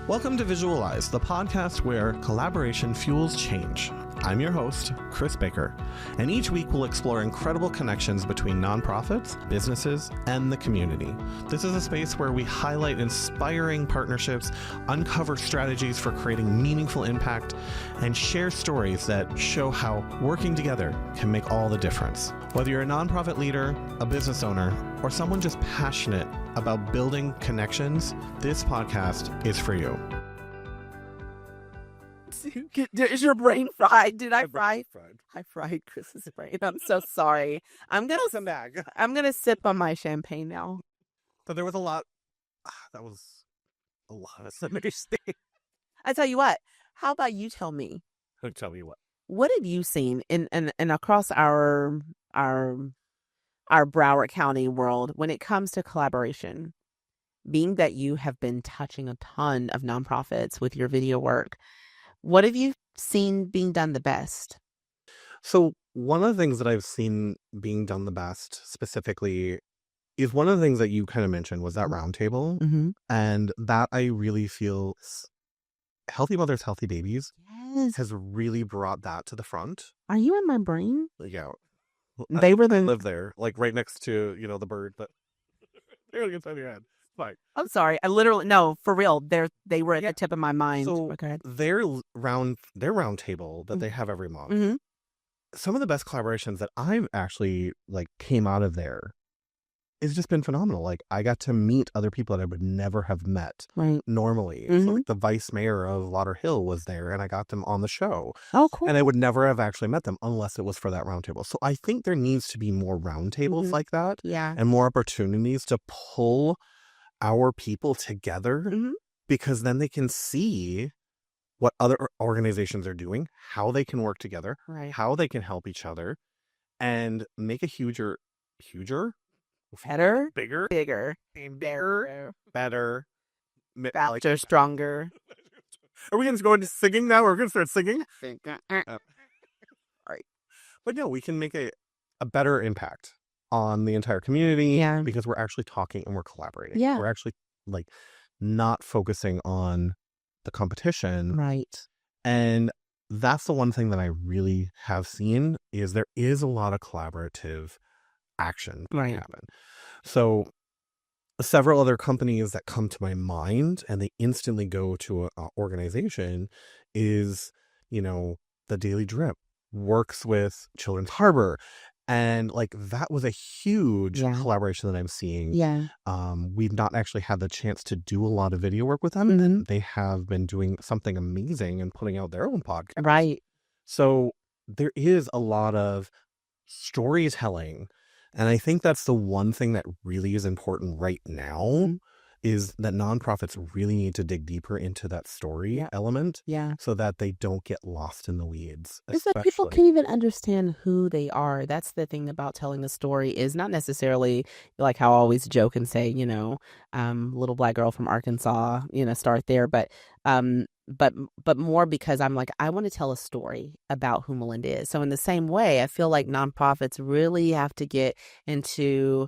Welcome to Visualize, the podcast where collaboration fuels change. I'm your host, Chris Baker, and each week we'll explore incredible connections between nonprofits, businesses, and the community. This is a space where we highlight inspiring partnerships, uncover strategies for creating meaningful impact, and share stories that show how working together can make all the difference. Whether you're a nonprofit leader, a business owner, or someone just passionate about building connections, this podcast is for you. Is your brain fried? Did I fry? I fried Chris's brain. I'm so sorry. I'm gonna sip on my champagne now. So there was a lot. That was a lot of understanding. I tell you what. How about you tell me? Tell me what. What have you seen in across our Broward County world when it comes to collaboration? Being that you have been touching a ton of nonprofits with your video work, what have you seen being done the best? So one of the things that I've seen being done the best specifically is one of the things that you kind of mentioned was that roundtable. Mm-hmm. And that I really feel Healthy Mothers, Healthy Babies has really brought that to the front. Are you in my brain? Yeah. They were the live there, like right next to, the bird that they're going to get your head. Fine. I'm sorry. I literally, no, for real. They were at the tip of my mind. So okay. their round table that they have every month, mm-hmm. some of the best collaborations that I've actually came out of there, it's just been phenomenal. Like I got to meet other people that I would never have met normally. Mm-hmm. So the vice mayor of Lauderhill was there and I got them on the show. Oh, cool. And I would never have actually met them unless it was for that roundtable. So I think there needs to be more roundtables like that. Yeah. And more opportunities to pull our people together, because then they can see what other organizations are doing, how they can work together, how they can help each other, and make a huger, better, bigger, better, faster, stronger. Are we going to go into singing now? We're going to start singing? All right. But no, we can make a better impact on the entire community because we're actually talking and we're collaborating. Yeah. We're actually not focusing on the competition. Right. And that's the one thing that I really have seen is there is a lot of collaborative action happen. So several other companies that come to my mind and they instantly go to an organization is, the Daily Drip works with Children's Harbor. And that was a huge collaboration that I'm seeing. Yeah. We've not actually had the chance to do a lot of video work with them. And they have been doing something amazing and putting out their own podcast. Right. So there is a lot of storytelling. And I think that's the one thing that really is important right now is that nonprofits really need to dig deeper into that story element so that they don't get lost in the weeds. It's that people can even understand who they are. That's the thing about telling a story is not necessarily like how I always joke and say, little black girl from Arkansas, start there. But more because I'm like, I want to tell a story about who Melinda is. So in the same way, I feel like nonprofits really have to get into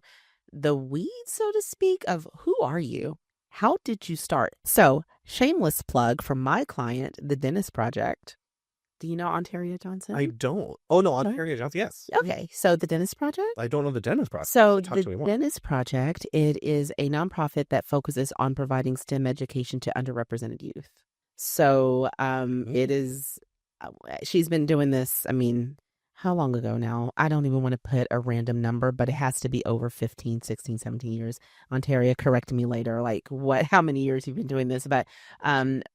the weeds, so to speak, of who are you? How did you start? So shameless plug from my client, the Dennis Project. Do you know Ontario Johnson? I don't. Oh, no, Ontario Johnson, yes. Okay, so the Dennis Project? I don't know the Dennis Project. So the Dennis Project, it is a nonprofit that focuses on providing STEM education to underrepresented youth. So it is, she's been doing this, how long ago now? I don't even want to put a random number, but it has to be over 15, 16, 17 years. Ontario, correct me later, how many years you've been doing this? But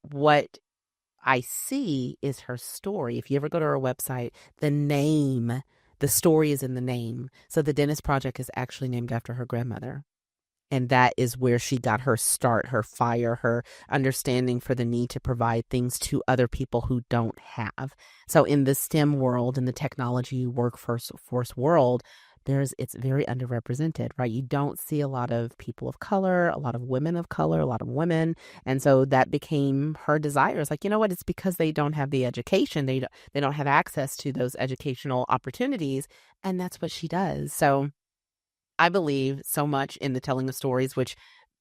what I see is her story. If you ever go to her website, the story is in the name. So the Dennis Project is actually named after her grandmother. And that is where she got her start, her fire, her understanding for the need to provide things to other people who don't have. So in the STEM world, in the technology workforce world, it's very underrepresented, right? You don't see a lot of people of color, a lot of women of color, a lot of women. And so that became her desire. It's like, you know what? It's because they don't have the education. They don't have access to those educational opportunities. And that's what she does. So I believe so much in the telling of stories, which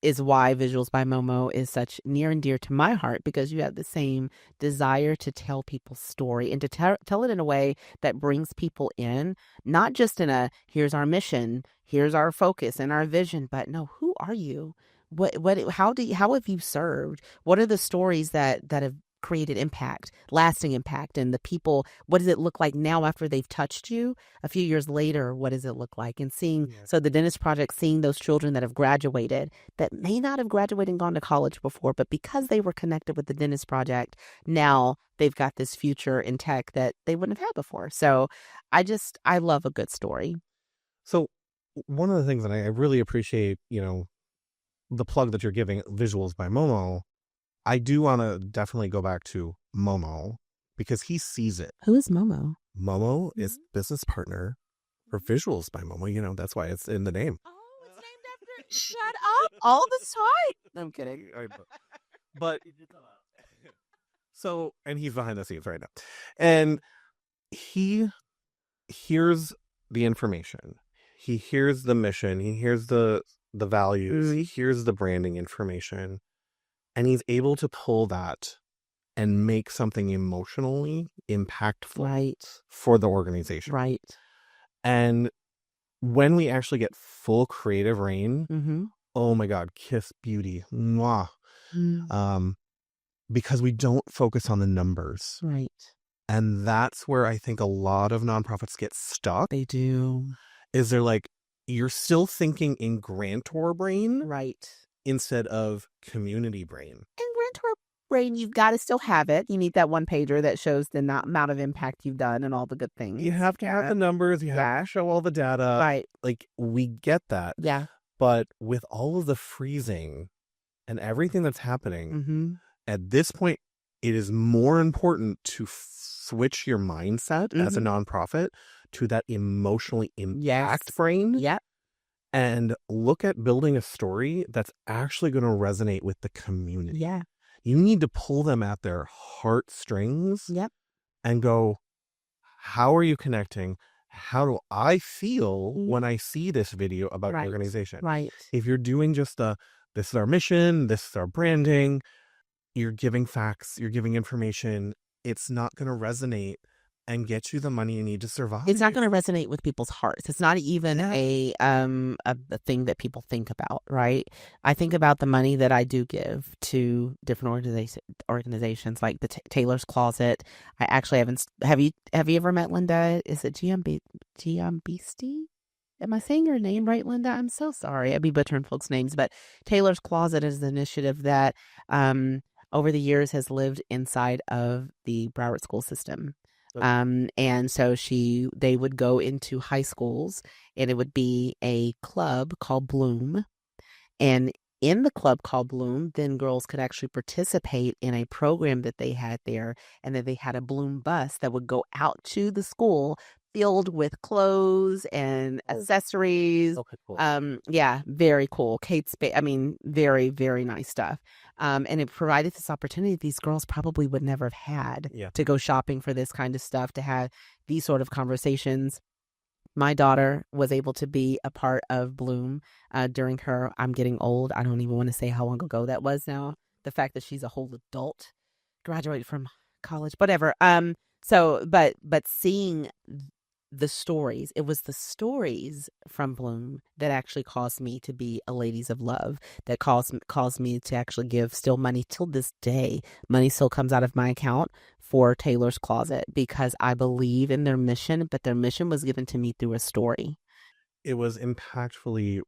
is why Visuals by Momo is such near and dear to my heart, because you have the same desire to tell people's story and to tell it in a way that brings people in, not just in a, here's our mission, here's our focus and our vision, but no, who are you? How have you served? What are the stories that have created impact, lasting impact, and the people, what does it look like now after they've touched you? A few years later, what does it look like? And seeing, so the Dentist Project, seeing those children that have graduated, that may not have graduated and gone to college before, but because they were connected with the Dentist Project, now they've got this future in tech that they wouldn't have had before. So I love a good story. So one of the things that I really appreciate, the plug that you're giving, Visuals by Momo, I do want to definitely go back to Momo because he sees it. Who is Momo? Momo is business partner for Visuals by Momo. That's why it's in the name. Oh, it's named after. Shut up all the time. I'm kidding. But so, and he's behind the scenes right now, and he hears the information. He hears the mission. He hears the values. He hears the branding information. And he's able to pull that and make something emotionally impactful for the organization. Right. And when we actually get full creative reign, oh my God, kiss beauty. Mwah. Because we don't focus on the numbers. Right. And that's where I think a lot of nonprofits get stuck. They do. Is they're like, you're still thinking in grantor brain. Right. Instead of community brain. And grantor brain, you've got to still have it. You need that one pager that shows the amount of impact you've done and all the good things. You have to have the numbers. You have to show all the data. Right. Like, we get that. Yeah. But with all of the freezing and everything that's happening, at this point, it is more important to switch your mindset as a nonprofit to that emotionally impact brain. Yep. And look at building a story that's actually going to resonate with the community. Yeah. You need to pull them at their heartstrings. Yep. And go, how are you connecting? How do I feel when I see this video about your organization? Right. If you're doing just this is our mission, this is our branding, you're giving facts, you're giving information, it's not going to resonate and get you the money you need to survive. It's not going to resonate with people's hearts. It's not even a thing that people think about, right? I think about the money that I do give to different organizations like the Taylor's Closet. I actually haven't. Have you ever met Linda? Is it Giambeasti? Am I saying your name right, Linda? I'm so sorry. I'd be butchering folks' names, but Taylor's Closet is an initiative that over the years has lived inside of the Broward school system. And so they would go into high schools, and it would be a club called Bloom. And in the club called Bloom, then girls could actually participate in a program that they had there. And then they had a Bloom bus that would go out to the school filled with clothes and accessories. Okay, cool. Yeah, very cool. Very, very nice stuff. And it provided this opportunity these girls probably would never have had to go shopping for this kind of stuff, to have these sort of conversations. My daughter was able to be a part of Bloom during her, I'm getting old, I don't even want to say how long ago that was now. The fact that she's a whole adult, graduated from college, whatever. But seeing the stories, it was the stories from Bloom that actually caused me to be a Ladies of Love, that caused me to actually give still money till this day. Money still comes out of my account for Taylor's Closet because I believe in their mission, but their mission was given to me through a story. It was emotionally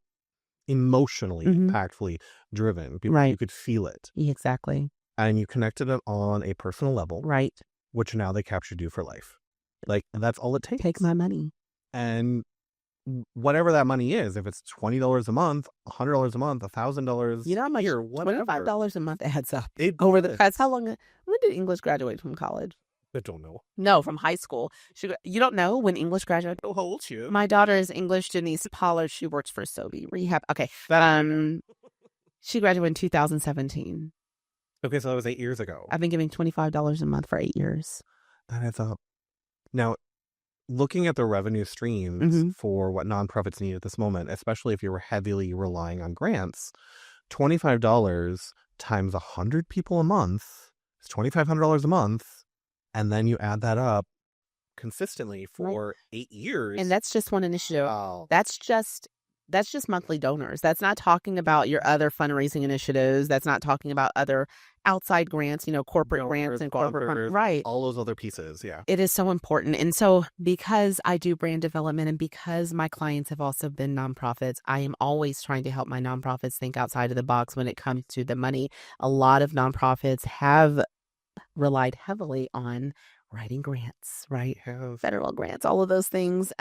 impactfully driven. Right. You could feel it. Exactly. And you connected it on a personal level. Right. Which now they captured you for life. Like, that's all it takes. Take my money. And whatever that money is, if it's $20 a month, $100 a month, $1,000 a year, whatever. $25 a month adds up. Over the past how long? When did English graduate from college? I don't know. No, from high school. You don't know when English graduated? How old you? My daughter is English, Denise Pollard. She works for Sobe Rehab. Okay. She graduated in 2017. Okay, so that was 8 years ago. I've been giving $25 a month for 8 years. That adds up. Now, looking at the revenue streams for what nonprofits need at this moment, especially if you were heavily relying on grants, $25 times 100 people a month is $2,500 a month. And then you add that up consistently for 8 years. And that's just one initiative. Wow. That's just monthly donors. That's not talking about your other fundraising initiatives. That's not talking about other outside grants, corporate grants and corporate right. All those other pieces. Yeah. It is so important. And so because I do brand development and because my clients have also been nonprofits, I am always trying to help my nonprofits think outside of the box when it comes to the money. A lot of nonprofits have relied heavily on writing grants, right? Federal grants, all of those things.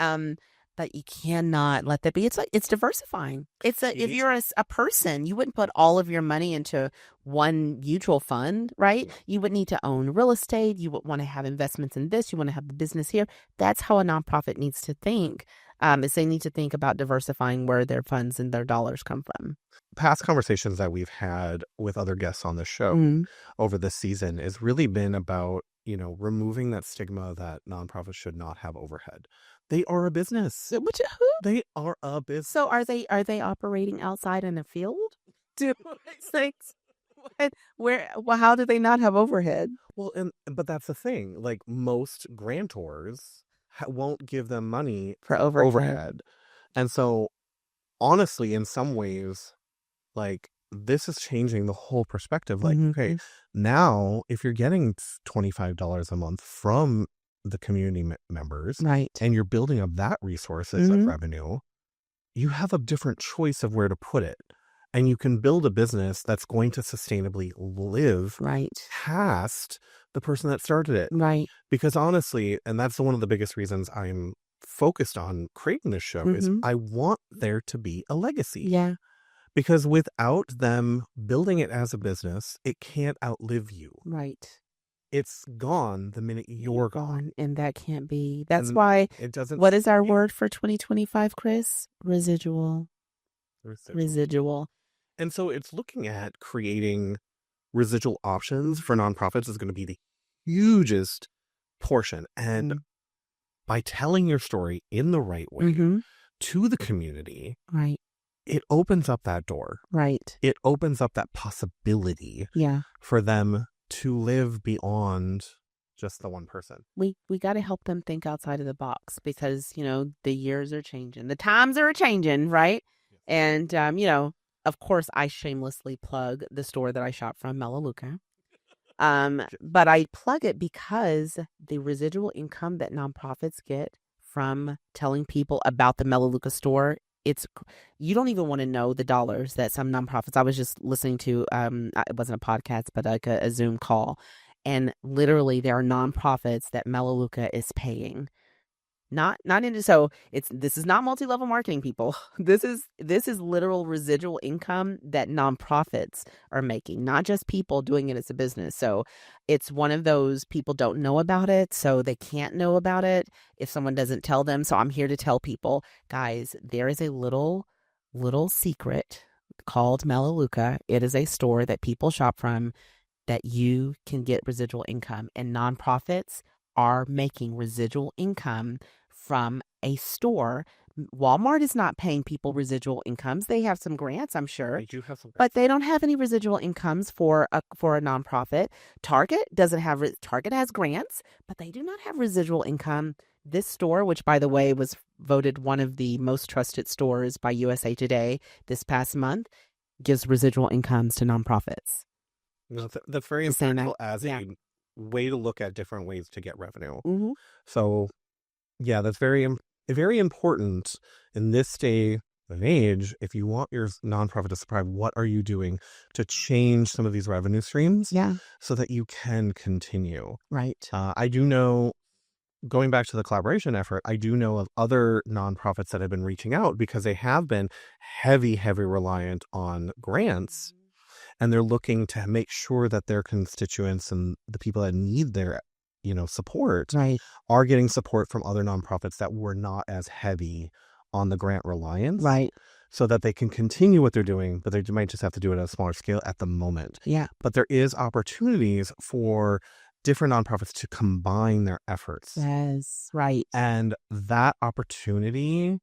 But you cannot let that be. It's diversifying. If you're a person, you wouldn't put all of your money into one mutual fund, right? You would need to own real estate. You would want to have investments in this. You want to have the business here. That's how a nonprofit needs to think. Is they need to think about diversifying where their funds and their dollars come from. Past conversations that we've had with other guests on the show over this season has really been about, removing that stigma that nonprofits should not have overhead. They are a business. They are a business. So are they operating outside in a field? How do they not have overhead? Well, but that's the thing. Like most grantors won't give them money for overhead. And so honestly, in some ways, like this is changing the whole perspective. Like, okay, now if you're getting $25 a month from the community members, right, and you're building up that resources of revenue, you have a different choice of where to put it. And you can build a business that's going to sustainably live past the person that started it. Right. Because honestly, and that's one of the biggest reasons I'm focused on creating this show, is I want there to be a legacy. Yeah. Because without them building it as a business, it can't outlive you. Right. It's gone the minute you're gone. And that can't be. That's why it doesn't. What is our word for 2025, Chris? Residual. And so it's looking at creating residual options for nonprofits is going to be the hugest portion. And by telling your story in the right way to the community, right, it opens up that door. Right. It opens up that possibility for them to live beyond just the one person. We got to help them think outside of the box because, the years are changing. The times are changing, right? And, of course, I shamelessly plug the store that I shop from, Melaleuca. But I plug it because the residual income that nonprofits get from telling people about the Melaleuca store, you don't even want to know the dollars that some nonprofits. I was just listening to it wasn't a podcast, but like a Zoom call, and literally there are nonprofits that Melaleuca is paying. This is not multi-level marketing, people. This is literal residual income that nonprofits are making, not just people doing it as a business. So it's one of those people don't know about it, so they can't know about it if someone doesn't tell them. So I'm here to tell people, guys, there is a little secret called Melaleuca. It is a store that people shop from that you can get residual income, and nonprofits are making residual income from a store. Walmart is not paying people residual incomes. They have some grants, I'm sure. They do have some grants. But they don't have any residual incomes for a nonprofit. Target has grants, but they do not have residual income. This store, which by the way was voted one of the most trusted stores by USA Today this past month, gives residual incomes to nonprofits. No, that's very impactful as a way to look at different ways to get revenue. So, yeah, that's very, very important in this day and age. If you want your nonprofit to survive, what are you doing to change some of these revenue streams? So that you can continue. Right. I do know, going back to the collaboration effort, I do know of other nonprofits that have been reaching out because they have been heavy reliant on grants. And they're looking to make sure that their constituents and the people that need their, support are getting support from other nonprofits that were not as heavy on the grant reliance. Right. So that they can continue what they're doing, but they might just have to do it at a smaller scale at the moment. Yeah. But there is opportunities for different nonprofits to combine their efforts. Yes, right. And that opportunity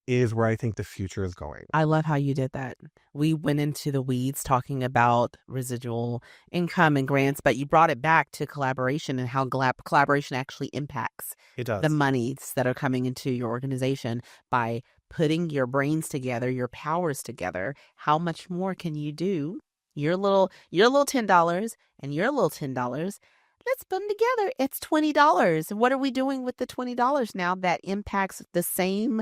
is where I think the future is going. I love how you did that. We went into the weeds talking about residual income and grants, but you brought it back to collaboration and how collaboration actually impacts It does. the monies that are coming into your organization by putting your brains together, your powers together. How much more can you do? Your little $10 and your little $10. Let's put them together. It's $20. What are we doing with the $20 now that impacts the same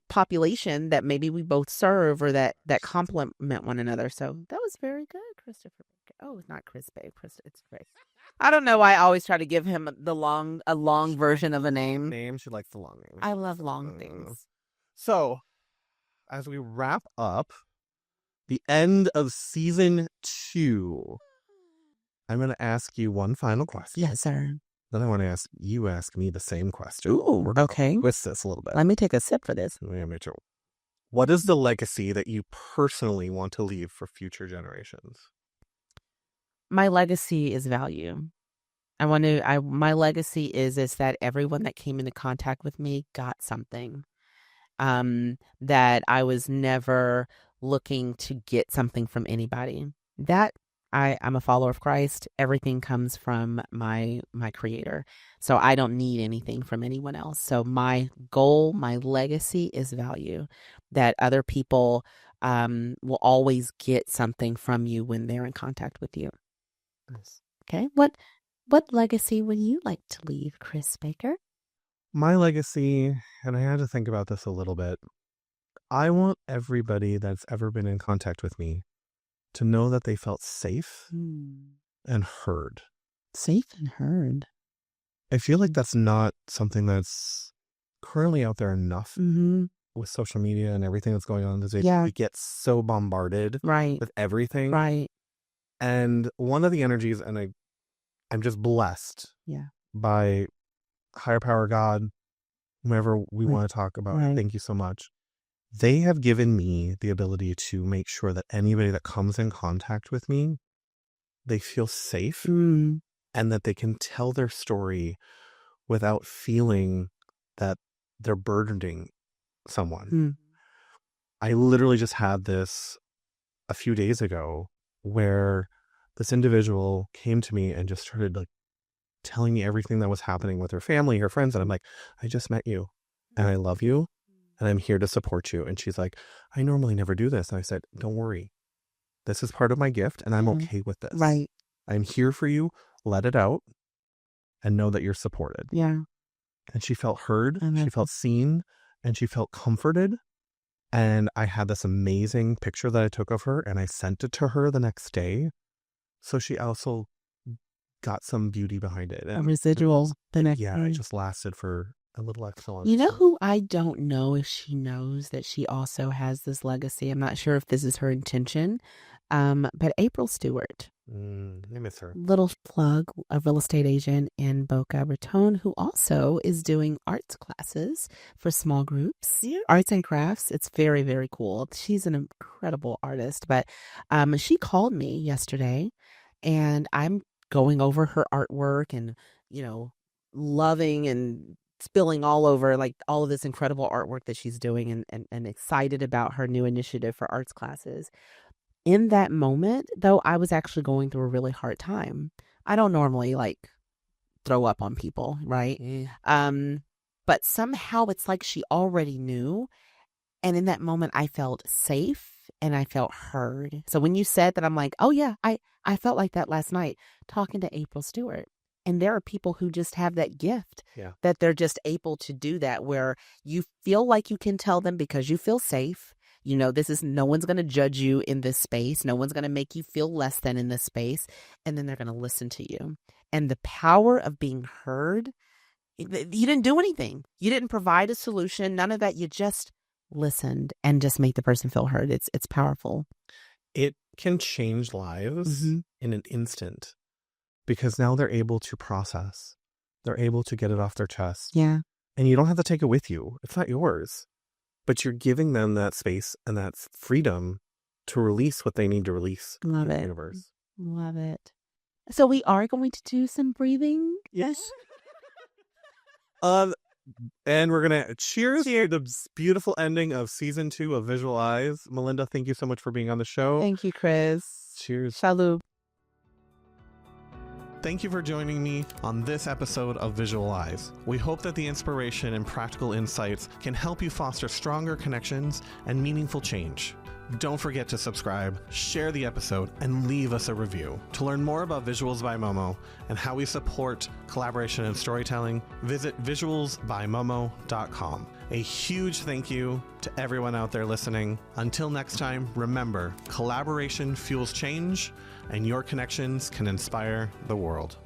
population that maybe we both serve or that complement one another? So that was very good, Christopher. Oh, not Chris Bay. It's Chris. I don't know why I always try to give him a long version of a name. She likes the long names. I love long things. So, as we wrap up the end of season 2, I'm going to ask you one final question. Yes, sir. Then I want to ask me the same question. Ooh, okay. Twist this a little bit. Let me take a sip for this. What is the legacy that you personally want to leave for future generations? My legacy is value. My legacy is that everyone that came into contact with me got something. That I was never looking to get something from anybody. That I'm a follower of Christ. Everything comes from my creator. So I don't need anything from anyone else. So my goal, my legacy is value, that other people will always get something from you when they're in contact with you. Nice. Okay. What legacy would you like to leave, Chris Baker? My legacy, and I had to think about this a little bit. I want everybody that's ever been in contact with me to know that they felt safe and heard. Safe and heard. I feel like that's not something that's currently out there enough with social media and everything that's going on. We get so bombarded with everything. Right. And one of the energies, and I'm just blessed by higher power, God, whomever we want to talk about. Thank you so much. They have given me the ability to make sure that anybody that comes in contact with me, they feel safe and that they can tell their story without feeling that they're burdening someone. I literally just had this a few days ago where this individual came to me and just started like telling me everything that was happening with her family, her friends. And I'm like, I just met you and I love you. And I'm here to support you. And she's like, I normally never do this. And I said, don't worry. This is part of my gift and I'm okay with this. Right. I'm here for you. Let it out and know that you're supported. Yeah. And she felt heard. She felt seen and she felt comforted. And I had this amazing picture that I took of her and I sent it to her the next day. So she also got some beauty behind it. A residual the next day. It just lasted for a little excellence. You know who I don't know if she knows that she also has this legacy? I'm not sure if this is her intention, but April Stewart. I miss her. Little plug, a real estate agent in Boca Raton who also is doing arts classes for small groups, arts and crafts. It's very, very cool. She's an incredible artist, but she called me yesterday and I'm going over her artwork and, loving and spilling all over like all of this incredible artwork that she's doing and excited about her new initiative for arts classes. In that moment, though, I was actually going through a really hard time. I don't normally throw up on people, right? But somehow it's like she already knew. And in that moment, I felt safe and I felt heard. So when you said that, I'm like, oh yeah, I felt like that last night talking to April Stewart. And there are people who just have that gift that they're just able to do that, where you feel like you can tell them because you feel safe. No one's going to judge you in this space. No one's going to make you feel less than in this space. And then they're going to listen to you. And the power of being heard, you didn't do anything. You didn't provide a solution. None of that. You just listened and just make the person feel heard. It's powerful. It can change lives in an instant. Because now they're able to process. They're able to get it off their chest. Yeah. And you don't have to take it with you. It's not yours. But you're giving them that space and that freedom to release what they need to release. Love in it. The universe. Love it. So we are going to do some breathing. Yes. And we're going to cheers to the beautiful ending of season 2 of Visual Eyes. Melinda, thank you so much for being on the show. Thank you, Chris. Cheers. Salut. Thank you for joining me on this episode of Visual Eyes. We hope that the inspiration and practical insights can help you foster stronger connections and meaningful change. Don't forget to subscribe, share the episode, and leave us a review. To learn more about Visuals by Momo and how we support collaboration and storytelling, visit visualsbymomo.com. A huge thank you to everyone out there listening. Until next time, remember, collaboration fuels change, and your connections can inspire the world.